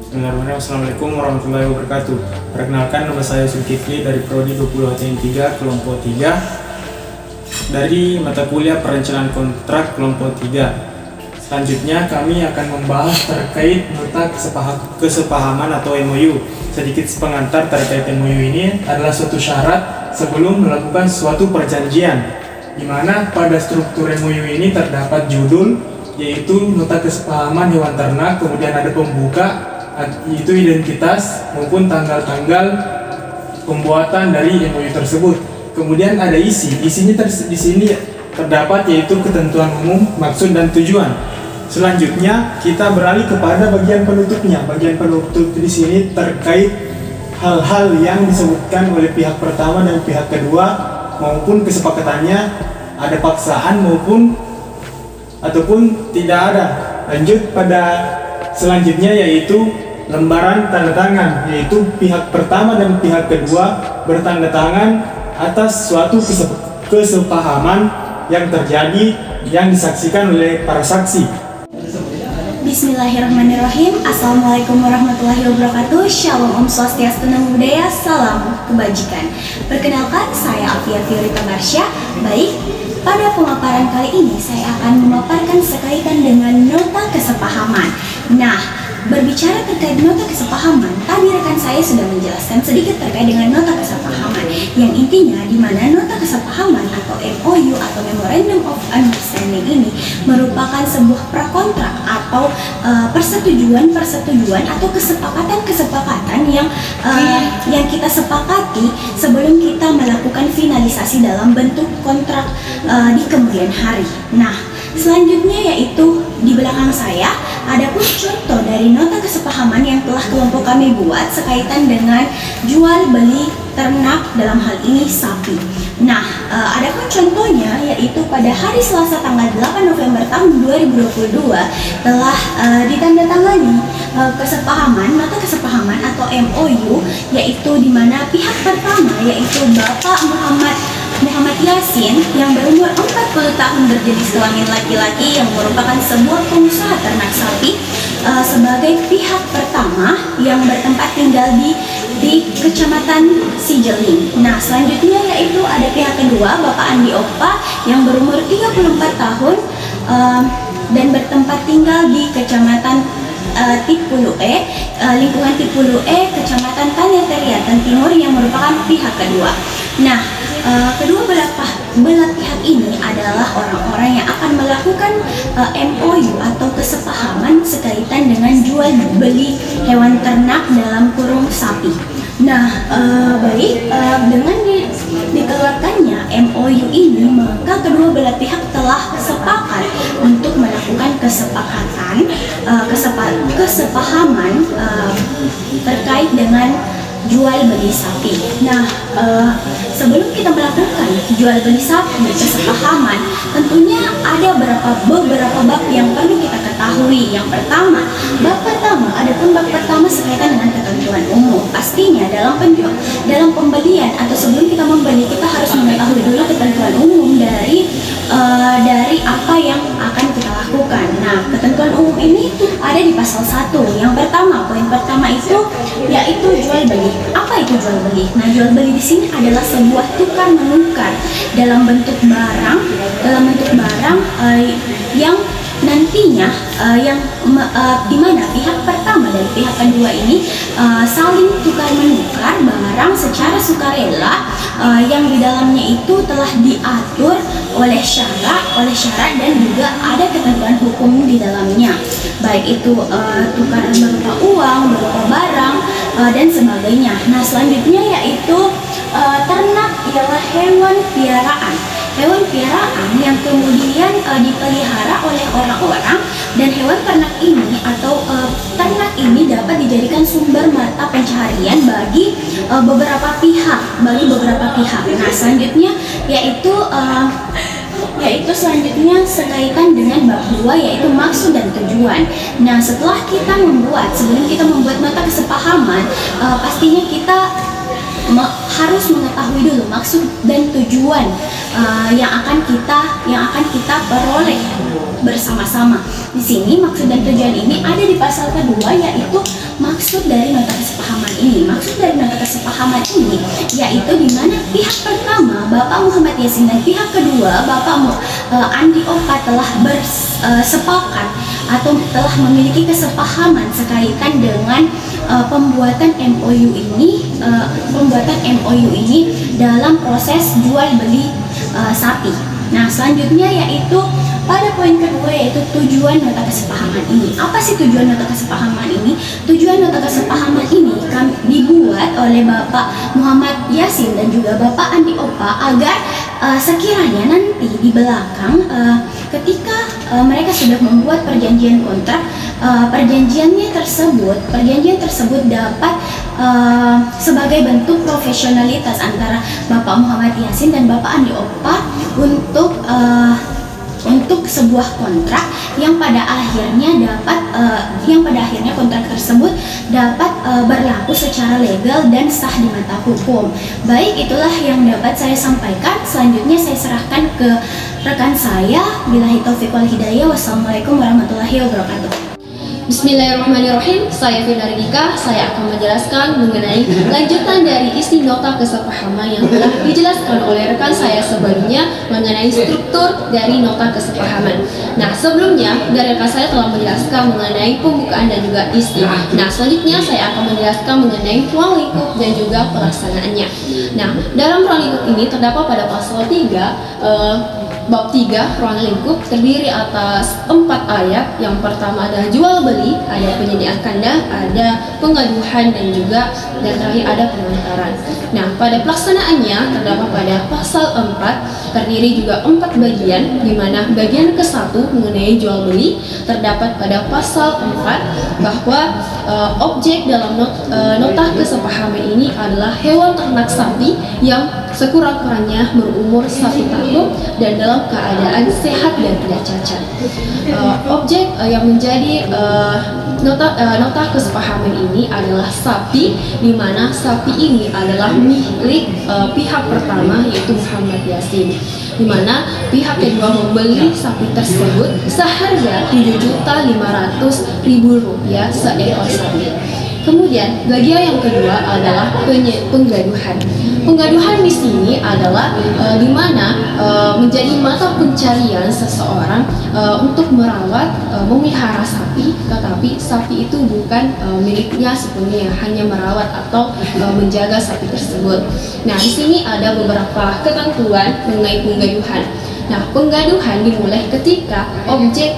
Bismillahirrahmanirrahim. Assalamualaikum warahmatullahi wabarakatuh. Perkenalkan, nama saya Zulkifli dari Prodi 20 ATM 3 kelompok 3 dari mata kuliah perencanaan kontrak kelompok 3. Selanjutnya kami akan membahas terkait nota kesepahaman atau MOU. Sedikit pengantar terkait MOU ini adalah suatu syarat sebelum melakukan suatu perjanjian, di mana pada struktur MOU ini terdapat judul, yaitu nota kesepahaman hewan ternak, kemudian ada pembuka, yaitu identitas maupun tanggal-tanggal pembuatan dari MOU tersebut. Kemudian ada isinya di sini terdapat yaitu ketentuan umum, maksud dan tujuan. Selanjutnya kita beralih kepada bagian penutupnya. Bagian penutup di sini terkait hal-hal yang disebutkan oleh pihak pertama dan pihak kedua maupun kesepakatannya, ada paksaan ataupun tidak ada. Lanjut pada selanjutnya yaitu lembaran tanda tangan, yaitu pihak pertama dan pihak kedua bertanda tangan atas suatu kesepahaman yang terjadi yang disaksikan oleh para saksi. Bismillahirrahmanirrahim. Assalamualaikum warahmatullahi wabarakatuh. Shalom, Om Swastiastu, Namo Buddhaya, salam kebajikan. Perkenalkan, saya Alfia Fiorita Marsha. Baik, pada pemaparan kali ini saya akan memaparkan sekaitan dengan nota kesepahaman. Nah, berbicara terkait nota kesepahaman, tadi rekan saya sudah menjelaskan sedikit terkait dengan nota kesepahaman, yang intinya di mana nota kesepahaman atau MOU atau Memorandum of Understanding ini merupakan sebuah prakontrak atau persetujuan atau kesepakatan yang kita sepakati sebelum kita melakukan finalisasi dalam bentuk kontrak di kemudian hari. Nah, selanjutnya yaitu di belakang saya adapun contoh dari nota kesepahaman yang telah kelompok kami buat sekaitan dengan jual beli ternak, dalam hal ini sapi. Nah, adapun contohnya yaitu pada hari Selasa tanggal 8 November tahun 2022 telah ditandatangani nota kesepahaman atau MOU, yaitu di mana pihak pertama yaitu Bapak Muhammad Yasin yang berumur 40 tahun berjenis kelamin laki-laki yang merupakan sebuah pengusaha ternak sapi sebagai pihak pertama yang bertempat tinggal di Kecamatan Sijeling. Nah, selanjutnya yaitu ada pihak kedua Bapak Andi Opa yang berumur 34 tahun dan bertempat tinggal di Kecamatan Tipulu-E, lingkungan Tipulu-E, Kecamatan Tanjatariatan Timur yang merupakan pihak kedua. Nah, kedua belah pihak ini adalah orang-orang yang akan melakukan MOU atau kesepahaman sekaitan dengan jual beli hewan ternak dalam kurung sapi. Nah, baik, dengan dikeluarkannya MOU ini, maka kedua belah pihak telah sepakat untuk melakukan kesepahaman terkait dengan jual beli sapi. Nah, sebelum kita melakukan jual beli sapi kesepahaman, tentunya ada beberapa bab yang perlu kita ketahui. Yang pertama, bab pertama sekaitan dengan ketentuan umum. Pastinya dalam pembelian atau sebelum kita membeli, kita harus mengetahui dulu ketentuan umum dari apa yang akan kita lakukan. Nah, ketentuan umum ini ada di pasal 1. Yang pertama, poin pertama itu yaitu jual beli. Apa itu jual beli? Nah, jual beli di sini adalah sebuah tukar menukar dalam bentuk barang yang nantinya di mana pihak pertama dan pihak kedua ini saling tukar menukar barang secara sukarela yang di dalamnya itu telah diatur oleh syarat dan juga ada ketentuan hukum di dalamnya, baik itu tukar berupa uang, berupa barang dan sebagainya. Nah, selanjutnya yaitu ternak ialah hewan piaraan yang kemudian dipelihara oleh orang-orang, dan hewan ternak ini atau ternak ini dapat dijadikan sumber mata pencaharian bagi beberapa pihak. Nah, selanjutnya yaitu selanjutnya sekaitan dengan bab 2 yaitu maksud dan tujuan. Nah, sebelum kita membuat nota kesepahaman, pastinya kita harus mengetahui dulu maksud dan tujuan yang akan kita peroleh bersama-sama. Di sini maksud dan tujuan ini ada di pasal kedua, yaitu maksud dari nota kesepahaman ini. Maksud dari nota kesepahaman ini yaitu di mana pihak pertama Bapak Muhammad Yasin dan pihak kedua Bapak Andi Opa telah bersepakat atau telah memiliki kesepahaman sekaitan dengan pembuatan MOU ini dalam proses jual beli sapi. Nah, selanjutnya yaitu pada poin kedua, yaitu tujuan nota kesepahaman ini. Apa sih tujuan nota kesepahaman ini? Tujuan nota kesepahaman ini dibuat oleh Bapak Muhammad Yasin dan juga Bapak Andi Opa agar sekiranya nanti di belakang ketika mereka sudah membuat perjanjian kontrak, perjanjian tersebut dapat sebagai bentuk profesionalitas antara Bapak Muhammad Yasin dan Bapak Andi Opa untuk sebuah kontrak yang pada akhirnya kontrak tersebut dapat berlaku secara legal dan sah di mata hukum. Baik, itulah yang dapat saya sampaikan. Selanjutnya saya serahkan ke rekan saya. Billahi taufiq wal hidayah. Wassalamualaikum warahmatullahi wabarakatuh. Bismillahirrahmanirrahim. Saya Vina Ridika. Saya akan menjelaskan mengenai lanjutan dari isi nota kesepahaman yang telah dijelaskan oleh rekan saya sebelumnya mengenai struktur dari nota kesepahaman. Nah, sebelumnya dari rekan saya telah menjelaskan mengenai pembukaan dan juga isi. Nah, selanjutnya saya akan menjelaskan mengenai ruang lingkup dan juga pelaksanaannya. Nah, dalam ruang lingkup ini terdapat pada pasal 3 Bab 3 ruang lingkup terdiri atas 4 ayat. Yang pertama adalah jual beli, ada penyediaan kandang, ada pengaduan dan terakhir ada pengantaran. Nah, pada pelaksanaannya terdapat pada pasal 4 terdiri juga 4 bagian, di mana bagian ke-1 mengenai jual beli terdapat pada pasal 4 bahwa objek dalam nota kesepahaman ini adalah hewan ternak sapi yang sekurang-kurangnya berumur 1 tahun dan dalam keadaan sehat dan tidak cacat. Objek yang menjadi nota kesepahaman ini adalah sapi, di mana sapi ini adalah milik pihak pertama yaitu Muhammad Yasin, di mana pihak kedua membeli sapi tersebut seharga Rp7.500.000 seekor sapi. Kemudian bagian yang kedua adalah penggaduhan. Penggaduhan di sini adalah di mana menjadi mata pencarian seseorang untuk merawat, memelihara sapi, tetapi sapi itu bukan miliknya sepenuhnya, hanya merawat atau menjaga sapi tersebut. Nah, di sini ada beberapa ketentuan mengenai penggaduhan. Nah, penggaduhan dimulai ketika objek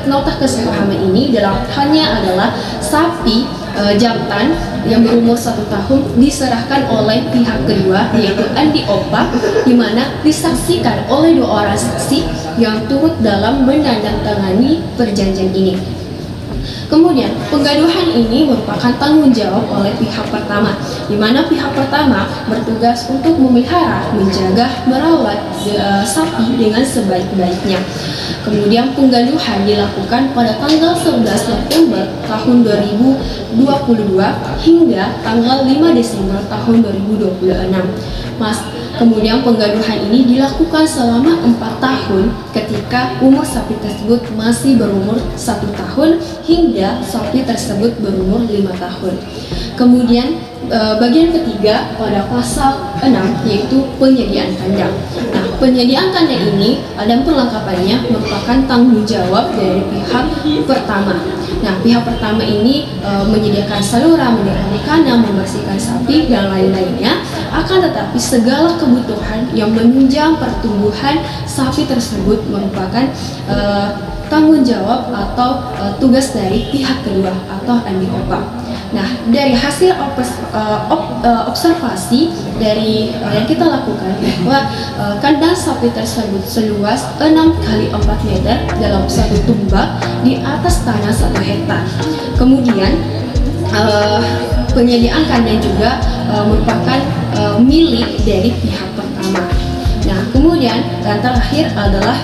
nota kesepahaman ini dalam halnya adalah sapi jantan yang berumur 1 tahun diserahkan oleh pihak kedua yaitu Andi Opa, di mana disaksikan oleh 2 orang saksi yang turut dalam menandatangani perjanjian ini. Kemudian penggaduhan ini merupakan tanggung jawab oleh pihak pertama, di mana pihak pertama bertugas untuk memelihara, menjaga, merawat sapi dengan sebaik-baiknya. Kemudian penggaduhan dilakukan pada tanggal 11 September tahun 2022 hingga tanggal 5 Desember tahun 2026. Kemudian penggaduhan ini dilakukan selama 4 tahun ketika umur sapi tersebut masih berumur 1 tahun hingga sapi tersebut berumur 5 tahun. Kemudian bagian ketiga pada pasal 6 yaitu penyediaan kandang. Nah, penyediaan kandang ini dan perlengkapannya merupakan tanggung jawab dari pihak pertama. Nah, pihak pertama ini menyediakan saluran, menyediakan kandang, membersihkan sapi dan lain-lainnya. Akan tetapi segala kebutuhan yang menunjang pertumbuhan sapi tersebut merupakan tanggung jawab atau tugas dari pihak kedua atau Andi Opa. Nah, dari hasil observasi dari yang kita lakukan bahwa kandang sapi tersebut seluas 6 x 4 meter dalam satu tumbak di atas tanah 1 hektar. Kemudian penyediaan kandang juga merupakan milik dari pihak pertama. Nah, kemudian dan terakhir adalah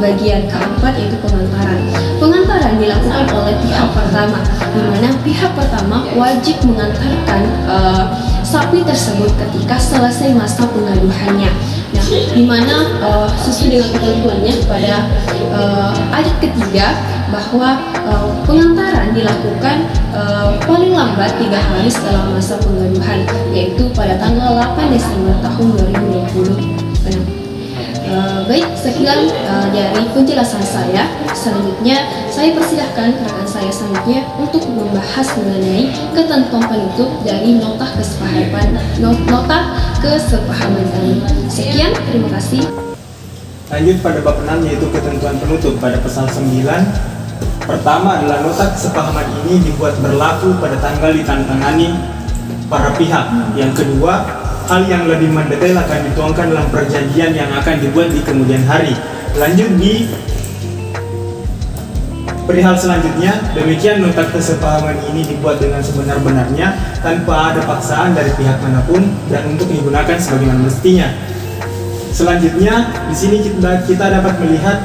bagian keempat yaitu pengantaran. Pengantaran dilakukan oleh pihak pertama, di mana pihak pertama wajib mengantarkan sapi tersebut ketika selesai masa pengaduhannya. Nah, di mana sesuai dengan ketentuannya pada ayat ketiga bahwa pengantaran dilakukan paling lambat 3 hari setelah masa pengaduhan, yaitu pada tanggal 8 Desember tahun 2020. Baik, sekian dari penjelasan saya. Selanjutnya, saya persilahkan rekan saya selanjutnya untuk membahas mengenai ketentuan penutup dari nota kesepahaman kami. Sekian, terima kasih. Lanjut pada bab 6, yaitu ketentuan penutup pada pasal 9. Pertama adalah nota kesepahaman ini dibuat berlaku pada tanggal ditandatangani para pihak. Yang kedua, hal yang lebih mendetail akan dituangkan dalam perjanjian yang akan dibuat di kemudian hari. Lanjut di perihal selanjutnya, demikian nota kesepahaman ini dibuat dengan sebenar-benarnya tanpa ada paksaan dari pihak manapun dan untuk digunakan sebagaimana mestinya. Selanjutnya, di sini kita dapat melihat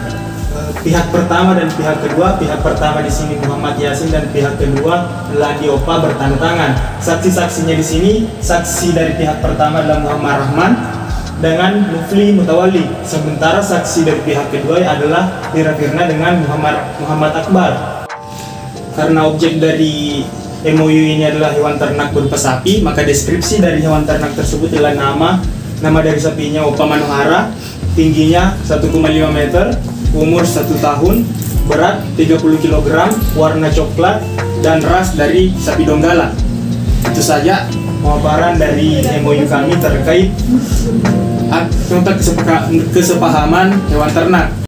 pihak pertama dan pihak kedua. Pihak pertama di sini Muhammad Yasin dan pihak kedua Landi Opa bertanda tangan. Saksi-saksinya di sini, saksi dari pihak pertama adalah Muhammad Rahman dengan Mufli Mutawali. Sementara saksi dari pihak kedua adalah Dira Firna dengan Muhammad Akbar. Karena objek dari MOU ini adalah hewan ternak berupa sapi, maka deskripsi dari hewan ternak tersebut adalah nama dari sapinya Opa Manohara, tingginya 1,5 meter, umur 1 tahun, berat 30 kg, warna coklat, dan ras dari sapi Donggala. Itu saja pemaparan dari MOU kami terkait nota kesepahaman hewan ternak.